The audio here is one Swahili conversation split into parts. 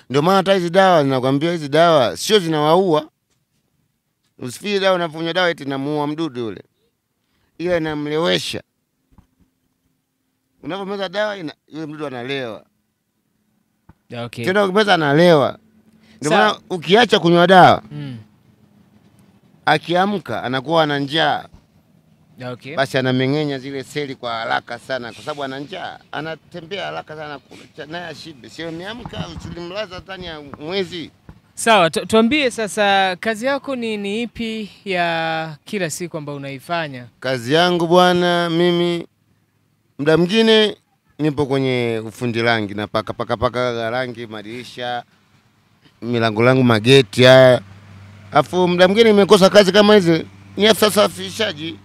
Ndio maana hata hizi dawa ninakwambia, hizi dawa sio zinawaua. Usifikiri dawa unafunya dawa eti inamuua mdudu yule. Ile inamlewesha. Unapomeza dawa yule mdudu analewa. Okay. Tena ukimeza analewa. Ndio maana ukiacha kunywa dawa, akiamka anakuwa ana njaa. Okay. Basi anameng'enya zile seli kwa haraka sana kwa sababu ana njaa. Anatembea haraka sana kula naye ashibe. Sio miamka usilimlaza ndani ya mwezi. Sawa, tuambie sasa kazi yako ni ipi ya kila siku ambayo unaifanya? Kazi yangu bwana, mimi muda mwingine nipo kwenye ufundi rangi na paka rangi madirisha, milango langu, mageti haya. Afu muda mwingine nimekosa kazi kama hizi, ni afisa safishaji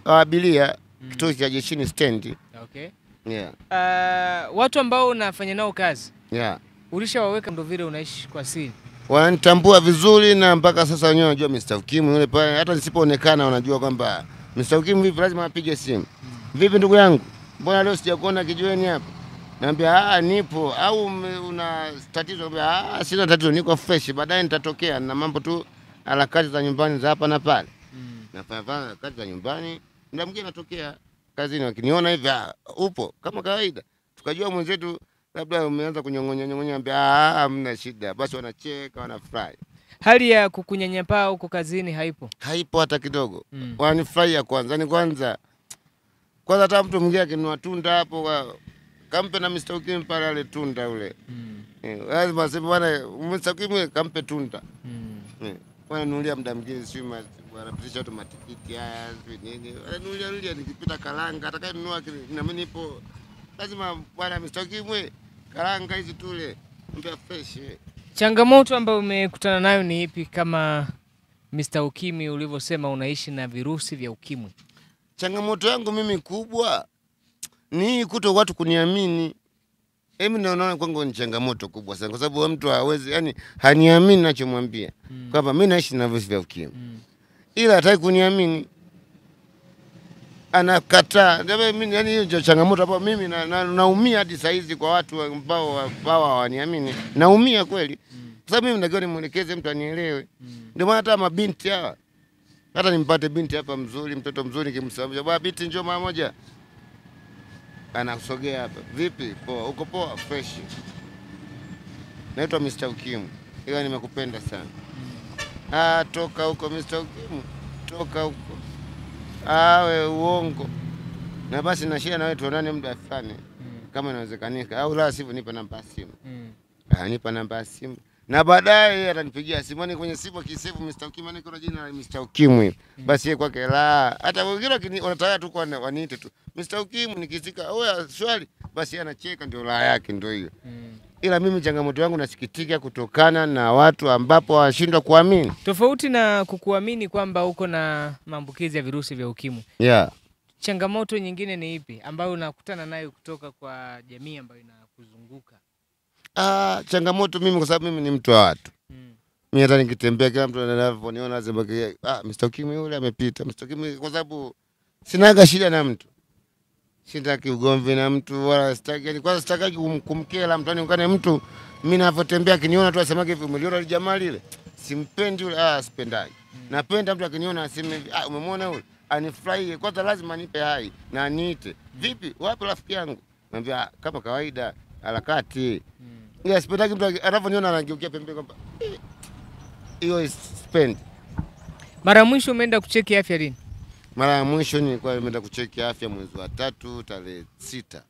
wa abiria kituo cha jeshini stand. Okay. Yeah. Watu ambao unafanya nao kazi, yeah, ulishawaweka ndo vile unaishi kwa siri? Wanitambua vizuri na mpaka sasa wenyewe wanajua Mr. Ukimwi yule pale, hata nisipoonekana wanajua kwamba Mr. Ukimwi hivi lazima apige simu. Vipi ndugu yangu? Mbona leo sijakuona kijiweni hapa? Naambia nipo, au una tatizo? Naambia sina tatizo, niko fresh, baadaye nitatokea na mambo tu harakati za nyumbani za hapa na pale. Nafanya kazi za nyumbani, muda mwingine natokea kazini, wakiniona hivi upo kama kawaida. Tukajua mwenzetu labda umeanza kunyongonya, ambia hamna shida, basi wanacheka, wanafurahi. Hali ya kukunyanyapaa huko kazini haipo? Haipo hata kidogo. Wanifurahia kwanza hata mtu mwingine akinunua tunda hapo kampe na Mr. Ukimwi pale ale tunda ule. Lazima sema bwana Mr. Ukimwi kampe tunda. Wananunulia muda mwingine sio wanapitisha watu matikiti haya nini. Wananunulia nikipita karanga atakayenunua na mimi nipo. Lazima bwana Mr. Ukimwi karanga hizi tule mpya fresh. Changamoto ambayo umekutana nayo ni ipi kama Mr. Ukimwi ulivyosema unaishi na virusi vya ukimwi? Changamoto yangu mimi kubwa ni kuto watu kuniamini. Mimi naona kwangu ni changamoto kubwa sana kwa sababu mtu hawezi, yani haniamini ninachomwambia kwamba mimi naishi na virusi vya ukimwi. Ila hataki kuniamini. Anakataa. Ndio mimi, yani hiyo ndio changamoto hapo. Mimi naumia hadi saa hizi kwa watu ambao hawaniamini. Naumia kweli. Kwa sababu mimi natakiwa nimuelekeze mtu anielewe. Ndio maana hata mabinti hawa, hata nimpate binti hapa mzuri, mtoto mzuri kimsababisha, bwana binti njoo mara moja. Anasogea hapa. Vipi? Poa, uko poa? Fresh. Naitwa Mr. Ukimwi. Ila nimekupenda sana. Toka huko Mr. Ukimwi. Toka huko. We uongo. Na basi na shida na wewe tuonane muda fulani. Kama inawezekanika au la sivyo nipe namba ya simu. Nipa namba ya simu. Na baadaye atanipigia simu, ni kwenye simu kisefu Mr. Ukimwi, niko na jina la Mr. Ukimwi. Basi yeye kwake la, hata wengine wanataka tu kwa waniite tu Mr. Ukimwi, nikisika oya swali basi anacheka, ndio la yake ndio hiyo. Ila mimi changamoto yangu nasikitika kutokana na watu ambapo washindwa kuamini. Tofauti na kukuamini kwamba uko na maambukizi ya virusi vya ukimwi. Yeah. Changamoto nyingine ni ipi ambayo unakutana nayo kutoka kwa jamii ambayo inakuzunguka? Changamoto mimi kwa sababu mimi ni mtu wa watu. Mimi hata nikitembea kila mtu ananiona lazima Mr. Ukimwi yule amepita. Mr. Ukimwi kwa sababu sinaga shida na mtu. Sitaki ugomvi na mtu wala sitaki, yani kwanza sitaki kumkela mtu, yani ungane mtu mimi ninapotembea akiniona tu asemage hivi umeliona ile jamaa lile? Simpendi yule, sipendai. Napenda mtu akiniona aseme hivi umemwona yule? Anifurahie. Kwanza lazima nipe hai na aniite. Vipi? Wapi rafiki yangu? Naambia kama kawaida harakati. Ila sipendagi mtu anaponiona anageukia pembeni kwamba hiyo spend. Mara mwisho umeenda kucheki afya lini? Mara ya mwisho nilikuwa nimeenda kucheki afya mwezi wa 3 tarehe 6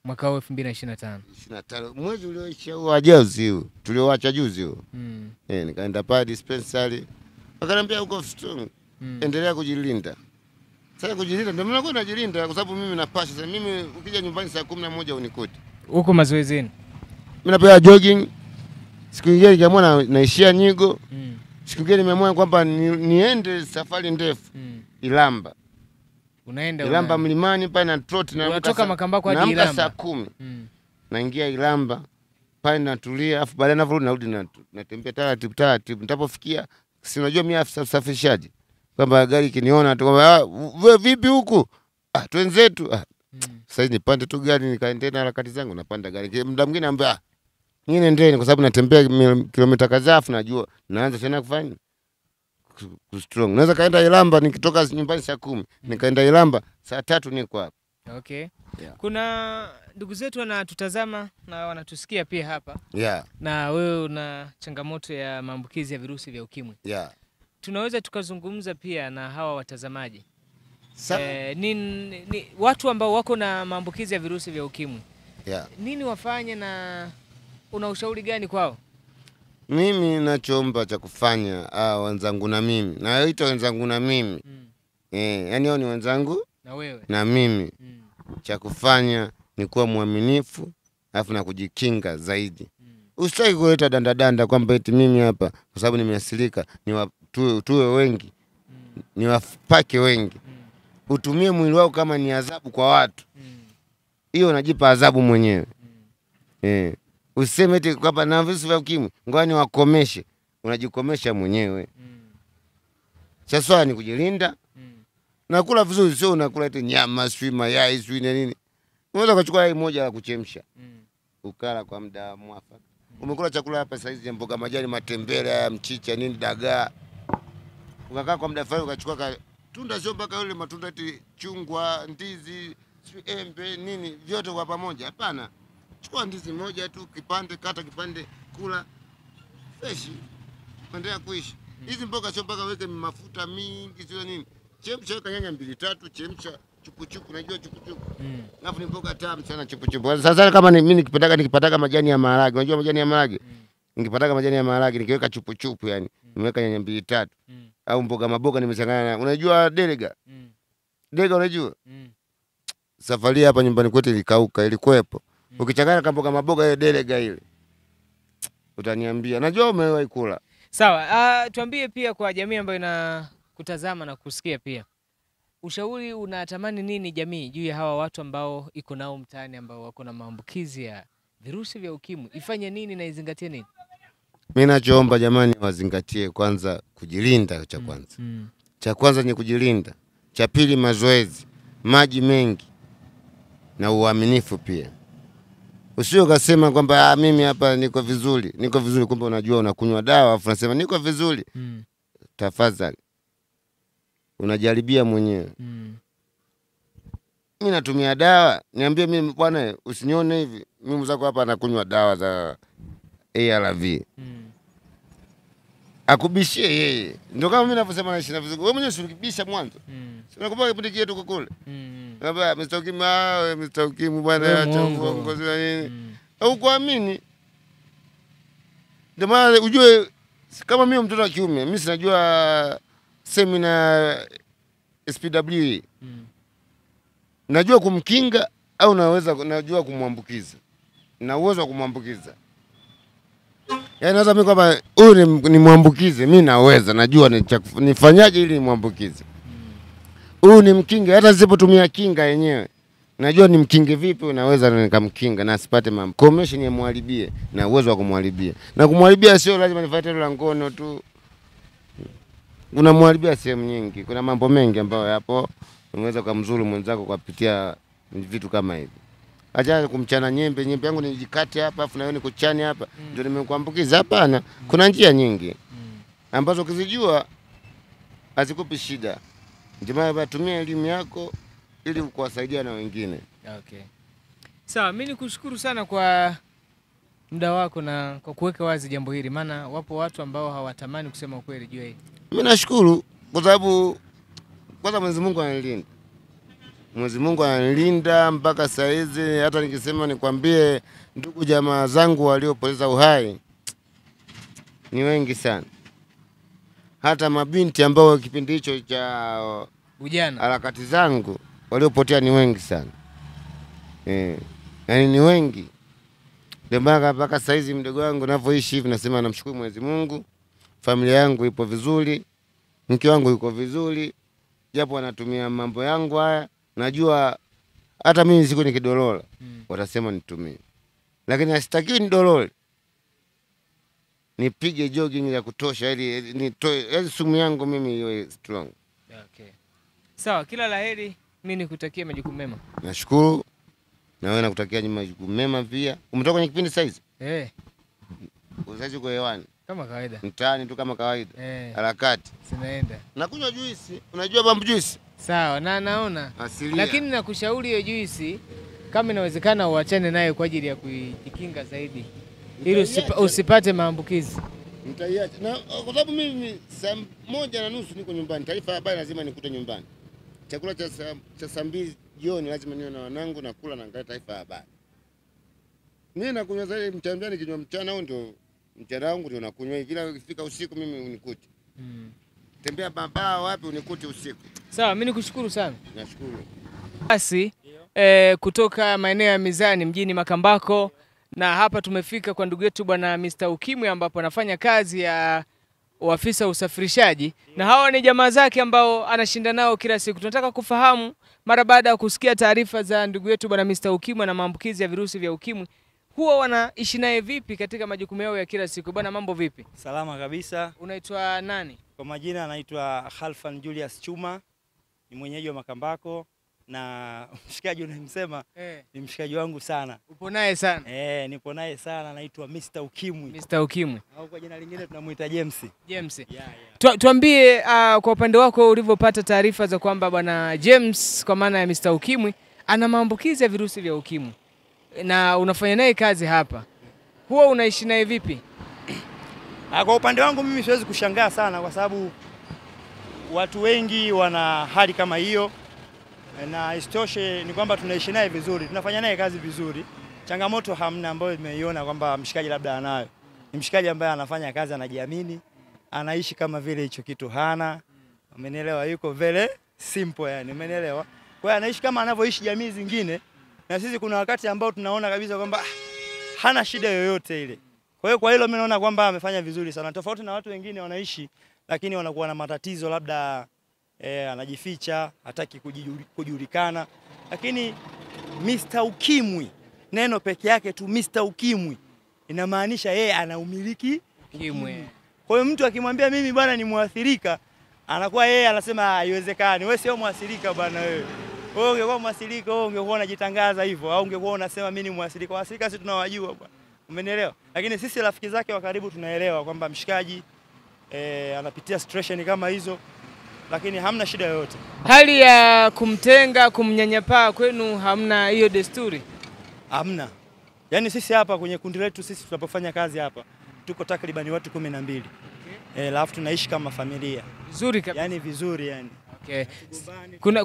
mwaka 2025. 25 mwezi ulioisha huo juzi huo. Tulioacha juzi huo. Nikaenda pale dispensary. Wakaniambia uko strong. Endelea kujilinda. Sasa kujilinda ndio mimi najilinda kwa sababu mimi napasha. Sasa mimi ukija nyumbani saa 11 unikute. Uko mazoezini? Mimi napiga jogging. Siku nyingine nikiamua naishia Nyigo. Siku nyingine nimeamua kwamba niende safari ndefu. Ilamba. Unaenda Ilamba mlimani pale na trot na unatoka Makambako hadi Ilamba saa 10. Naingia Ilamba pale natulia, afu baadaye narudi natembea taratibu. Nitapofikia si unajua mimi afisa usafishaji. Kwamba gari kiniona tu kwamba wewe vipi huku? Twenzetu. Sasa nipande tu gari nikaendelea na harakati zangu, napanda gari. Muda mwingine naambia Nyinyi nendeni kwa sababu natembea kilomita kadhaa najua naanza tena kufanya strong. Naweza kaenda Ilamba nikitoka nyumbani saa 10, nikaenda Ilamba saa 3 niko hapa. Okay. Yeah. Kuna ndugu zetu wanatutazama na wanatusikia pia hapa. Yeah. Na wewe una changamoto ya maambukizi ya virusi vya ukimwi. Yeah. Tunaweza tukazungumza pia na hawa watazamaji. Watu ambao wako na maambukizi ya virusi vya ukimwi. Yeah. Nini wafanye na una ushauri gani kwao? Mimi ninachoomba cha kufanya wenzangu na mimi. Naita wenzangu na mimi. Yaani hao ni wenzangu na wewe na mimi. Cha kufanya ni kuwa muaminifu alafu na kujikinga zaidi. Usitaki kuleta danda kwamba eti mimi hapa kwa sababu nimeasilika tuwe wengi. Niwapake wengi. Utumie mwili wako kama ni adhabu kwa watu. Hiyo unajipa adhabu mwenyewe. Usiseme eti kwamba na virusi vya ukimwi ngoja niwakomeshe. Unajikomesha mwenyewe. Sasa ni kujilinda. Na kula vizuri, sio unakula eti nyama, sui mayai, sui nini. Unaweza kuchukua yai moja la kuchemsha. Ukala kwa muda mwafaka. Umekula chakula hapa sasa hizi mboga majani, matembele, mchicha, nini, dagaa. Ukakaa kwa muda fulani ukachukua tunda, sio mpaka yule matunda eti chungwa, ndizi, embe, nini, vyote kwa pamoja. Hapana. Chukua ndizi moja tu, kipande, kata kipande, kula. Fresh. Endelea kuishi. Hizi mboga sio mpaka weke mafuta mingi, sio nini. Chemsha weka nyanya 2-3, chemsha chupu, najua chupu. Alafu ni mboga tamu sana chupu. Sasa kama mimi nikipataga majani ya maharage, unajua majani ya maharage? Nikipataga majani ya maharage nikiweka chupu yani, nimeweka nyanya 2-3. Au mboga maboga nimechanganya. Unajua delega? Delega unajua? Safari hapa nyumbani kwetu ilikauka, ilikuwepo. Ukichanganya kama mboga maboga ile delega ile. Utaniambia. Najua umewahi kula. Sawa, tuambie pia kwa jamii ambayo inakutazama na kusikia pia. Ushauri unatamani nini jamii juu ya hawa watu ambao iko nao mtaani ambao wako na maambukizi ya virusi vya ukimwi? Ifanye nini na izingatie nini? Mimi nachoomba jamani wazingatie kwanza kujilinda cha kwanza. Cha kwanza ni kujilinda. Cha pili mazoezi, maji mengi na uaminifu pia. Usio kasema kwamba mimi hapa niko vizuri kumbe unajua unakunywa dawa afu unasema niko vizuri. Tafadhali. Unajaribia mwenyewe. Mimi natumia dawa, niambie mimi bwana usinione hivi. Mimi mzako hapa anakunywa dawa za ARV. Akubishie yeye. Ndio kama mimi ninavyosema naishi na vizuri. Wewe mwenyewe usikibisha mwanzo. Unakumbuka kipindi kile tuko kule. Baba Mr. Ukimwi bwana acha uongo nini. Au kuamini. Ndio maana ujue kama mimi mtoto wa kiume, mimi sinajua semina SPW. Najua kumkinga au najua kumwambukiza. Na uwezo wa kumwambukiza. Yaani naweza mimi kwamba huyu ni muambukize, mimi naweza, najua nifanyaje ili nimwambukize. Huyu ni mkinga, hata nisipotumia kinga yenyewe. Najua ni mkinge vipi unaweza nikamkinga na asipate komesha ni muharibie na uwezo wa kumharibia. Na kumharibia sio lazima nifanye tendo la ngono tu. Unamharibia sehemu nyingi. Kuna mambo mengi ambayo yapo unaweza kumzuru mwenzako kwa kupitia vitu kama hivi. Acha kumchana nyembe yangu nijikate hapa afu na wewe nikuchane hapa ndio nimekuambukiza. Hapana, kuna njia nyingi ambazo ukizijua hazikupi shida. Ndio maana tumia elimu yako ili kuwasaidia na wengine. Okay. Sawa, mimi nikushukuru sana kwa muda wako na kwa kuweka wazi jambo hili, maana wapo watu ambao hawatamani kusema ukweli juu hili. Mimi nashukuru kwa sababu kwanza Mwenyezi Mungu ananilinda. Mwenyezi Mungu ananilinda mpaka saa hizi. Hata nikisema nikwambie ndugu jamaa zangu waliopoteza uhai ni wengi sana. Hata mabinti ambao kipindi hicho cha ujana harakati zangu waliopotea ni wengi sana. Yaani ni wengi. Ndio maana mpaka saa hizi mdogo wangu ninavyoishi hivi nasema namshukuru Mwenyezi Mungu. Familia yangu ipo vizuri. Mke wangu yuko vizuri. Japo anatumia mambo yangu haya. Najua hata mimi siku nikidolola watasema nitumie. Lakini asitaki nidolole. Nipige jogging ya kutosha ili nitoe sumu yangu mimi iwe strong. Okay. Sawa, kila laheri. Mimi nikutakia majukumu mema. Nashukuru. Na wewe nakutakia majukumu mema pia. Umetoka kwenye kipindi sasa hizi? Uzaji kwa hewani. Kama kawaida. Mtaani tu kama kawaida. Harakati. Sinaenda. Nakunywa juisi. Unajua bambu juisi? Sawa, na naona. Asilia. Lakini nakushauri hiyo juisi kama inawezekana uachane nayo kwa ajili ya kujikinga zaidi. Ili usipate maambukizi. Nitaiacha. Na kwa sababu mimi saa 1:30 niko nyumbani. Taarifa habari lazima nikute nyumbani. Chakula cha saa 2 jioni lazima niwe na wanangu na kula na angalia taarifa habari. Mimi nakunywa zaidi mchana, nikinywa mchana au ndio mchana wangu ndio nakunywa. Kila ikifika usiku mimi unikute. Tembea baba wapi unikute usiku. Sawa, mimi nikushukuru sana. Nashukuru. Basi kutoka maeneo ya Mizani mjini Makambako, na hapa tumefika kwa ndugu yetu bwana Mr. Ukimwi ambapo anafanya kazi ya afisa usafirishaji, na hawa ni jamaa zake ambao anashinda nao kila siku. Tunataka kufahamu mara baada ya kusikia taarifa za ndugu yetu bwana Mr. Ukimwi na maambukizi ya virusi vya ukimwi, huwa wanaishi naye vipi katika majukumu yao ya kila siku. Bwana, mambo vipi? Salama kabisa. Unaitwa nani? Kwa majina anaitwa Khalfan Julius Chuma, ni mwenyeji wa Makambako, na mshikaji unayemsema ni mshikaji wangu sana. Upo naye sana? Nipo naye sana, anaitwa Mr. Ukimwi. Mr. Ukimwi. Au kwa jina lingine tunamuita James. James. Tuambie kwa upande wako ulivyopata taarifa za kwamba bwana James kwa maana ya Mr. Ukimwi ana maambukizi ya virusi vya ukimwi na unafanya naye kazi hapa, huwa unaishi naye vipi? Kwa upande wangu mimi siwezi kushangaa sana kwa sababu watu wengi wana hali kama hiyo, na istoshe ni kwamba tunaishi naye vizuri, tunafanya naye kazi vizuri. Changamoto hamna ambayo nimeiona kwamba mshikaji labda anayo. Ni mshikaji ambaye anafanya kazi, anajiamini, anaishi kama vile hicho kitu hana. Umenielewa? Yuko vile simple yani, umenielewa? Kwa hiyo anaishi kama anavyoishi jamii zingine, na sisi kuna wakati ambao tunaona kabisa kwamba hana shida yoyote ile. Kwa hiyo kwa hilo mimi naona kwamba amefanya vizuri sana, tofauti na watu wengine wanaishi lakini wanakuwa na matatizo, labda anajificha, hataki kujulikana. Lakini Mr. Ukimwi, neno peke yake tu Mr. Ukimwi inamaanisha yeye anaumiliki ukimwi. Kwa hiyo mtu akimwambia mimi bwana ni muathirika, anakuwa yeye anasema haiwezekani, wewe sio muathirika bwana wewe. Wewe ungekuwa muathirika, wewe ungekuwa unajitangaza hivyo, au ungekuwa unasema mimi ni muathirika. Waathirika sisi tunawajua bwana. Umenielewa? Lakini sisi rafiki zake wa karibu tunaelewa kwamba mshikaji anapitia situation kama hizo, lakini hamna shida yoyote. Hali ya kumtenga, kumnyanyapaa kwenu hamna hiyo desturi? Hamna. Yaani sisi hapa kwenye kundi letu sisi tunapofanya kazi hapa tuko takriban watu 12. Alafu tunaishi kama familia. Vizuri kabisa. Yaani vizuri yani. Okay.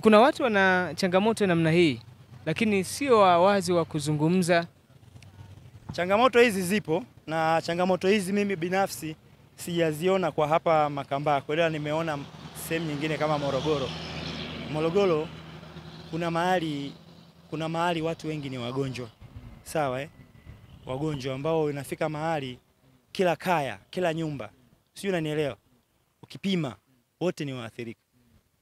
Kuna watu wana changamoto namna hii lakini sio wazi wa kuzungumza. Changamoto hizi zipo, na changamoto hizi mimi binafsi sijaziona kwa hapa Makambako, ila nimeona sehemu nyingine kama Morogoro. Morogoro kuna mahali watu wengi ni wagonjwa. Sawa Wagonjwa ambao inafika mahali kila kaya, kila nyumba. Sio, unanielewa? Ukipima wote ni waathirika.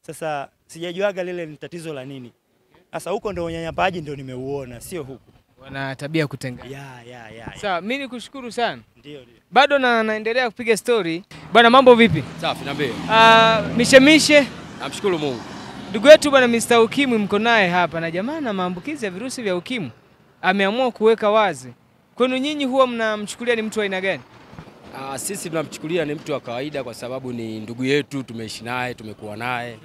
Sasa sijajuaga lile ni tatizo la nini. Sasa huko ndio unyanyapaji ndio nimeuona, sio huku. Wana tabia kutenga. Sawa, mimi nikushukuru sana. Ndio. Bado naendelea kupiga story. Bwana, mambo vipi? Safi, niambie. Mishemishe. Namshukuru Mungu. Ndugu yetu bwana Mr. Ukimwi mko naye hapa, na jamaa na maambukizi ya virusi vya ukimwi ameamua kuweka wazi. Kwenu nyinyi huwa mnamchukulia ni mtu wa aina gani? Sisi tunamchukulia ni mtu wa kawaida kwa sababu ni ndugu yetu, tumeishi naye, tumekuwa naye.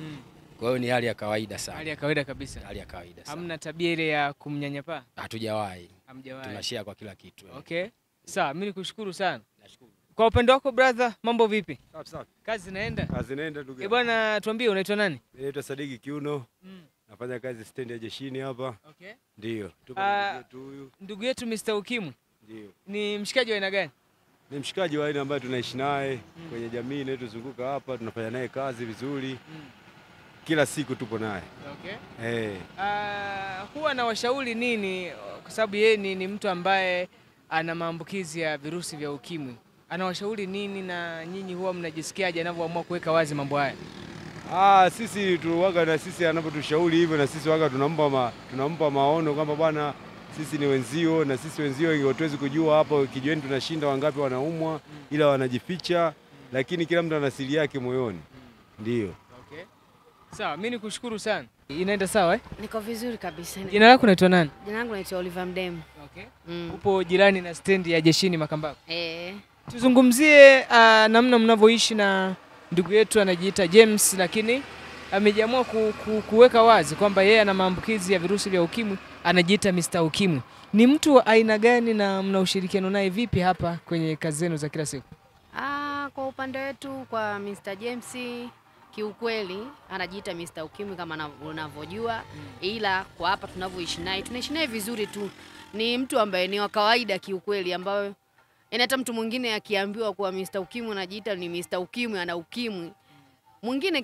Kwa hiyo ni hali ya kawaida sana. Hali ya kawaida kabisa. Hali ya kawaida sana. Hamna tabia ile ya kumnyanyapaa? Hatujawahi. Hamjawahi. Tunashare kwa kila kitu. Okay. Sawa, mimi nikushukuru sana. Nashukuru. Kwa upande wako brother, mambo vipi? Safi. Kazi inaenda? Kazi inaenda ndugu. Bwana, tuambie unaitwa nani? Naitwa Sadiki Kiuno. Nafanya kazi stendi ya jeshini hapa. Okay. Ndio. Tupo na ndugu yetu huyu. Ndugu yetu Mr. Ukimwi. Ndio. Ni mshikaji wa aina gani? Ni mshikaji wa aina ambaye tunaishi naye kwenye jamii inayotuzunguka hapa, tunafanya naye kazi vizuri. Kila siku tupo naye. Okay. Huwa anawashauri nini kwa sababu yeye ni mtu ambaye ana maambukizi ya virusi vya ukimwi? Anawashauri nini na nyinyi huwa mnajisikiaje anapoamua kuweka wazi mambo haya? Sisi tuwaga na sisi anapotushauri hivyo, na sisi waga tunampa maono kwamba bwana sisi ni wenzio, na sisi wenzio hatuwezi kujua hapa kijiweni tunashinda wangapi wanaumwa, ila wanajificha, lakini kila mtu ana siri yake moyoni. Ndio. Okay. Sawa, mimi nikushukuru sana. Inaenda sawa Niko vizuri kabisa. Jina lako unaitwa nani? Jina langu naitwa Oliver Mdemu. Okay. Upo jirani na stendi ya jeshini Makambako? Tuzungumzie namna mnavyoishi na ndugu yetu anajiita James, lakini amejiamua kuweka wazi kwamba yeye ana maambukizi ya virusi vya ukimwi, anajiita Mr. Ukimwi. Ni mtu wa aina gani na mna ushirikiano naye vipi hapa kwenye kazi zenu za kila siku? Kwa upande wetu kwa Mr. James kiukweli anajiita Mr. Ukimwi kama unavyojua, ila kwa hapa tunavyoishi naye tunaishi naye vizuri tu. Ni mtu ambaye ni wa kawaida kiukweli, ambaye hata mtu mwingine akiambiwa kuwa Mr. Ukimwi anajiita ni Mr. Ukimwi, ana ukimwi, mwingine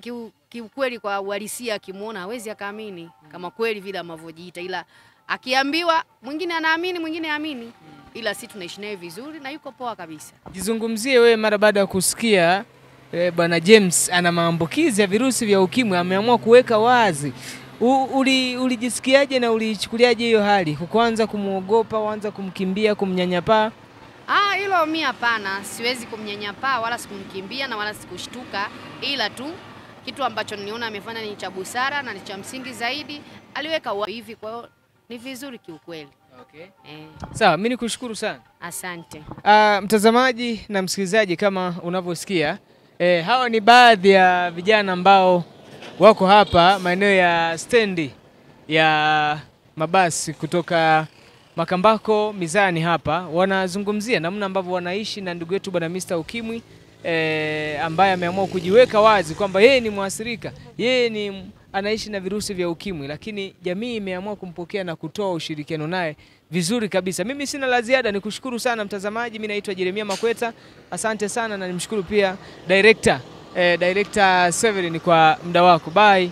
kiukweli kwa uhalisia akimuona hawezi akaamini kama kweli vile anavyojiita, ila akiambiwa mwingine anaamini, mwingine haamini, ila sisi tunaishi naye vizuri na yuko poa kabisa. Jizungumzie wewe mara baada ya kusikia bwana James ana maambukizi ya virusi vya ukimwi, ameamua kuweka wazi. Ulijisikiaje na ulichukuliaje hiyo hali? Kuanza kumuogopa, uanza kumkimbia, kumnyanyapaa? Hilo mimi hapana, siwezi kumnyanyapaa wala sikumkimbia na wala sikushtuka, ila tu kitu ambacho niliona amefanya ni cha busara na ni cha msingi zaidi, aliweka hivi, kwa hiyo ni vizuri kiukweli. Okay. Sawa, mimi nikushukuru sana. Asante. Mtazamaji na msikilizaji, kama unavyosikia hawa ni baadhi ya vijana ambao wako hapa maeneo ya stendi ya mabasi kutoka Makambako Mizani hapa, wanazungumzia namna ambavyo wanaishi na ndugu yetu bwana Mr. Ukimwi ambaye ameamua kujiweka wazi kwamba yeye ni mwathirika, yeye ni anaishi na virusi vya ukimwi, lakini jamii imeamua kumpokea na kutoa ushirikiano naye vizuri kabisa. Mimi sina la ziada, nikushukuru sana mtazamaji. Mimi naitwa Jeremia Makweta, asante sana, na nimshukuru pia director Severin kwa muda wako. Bye.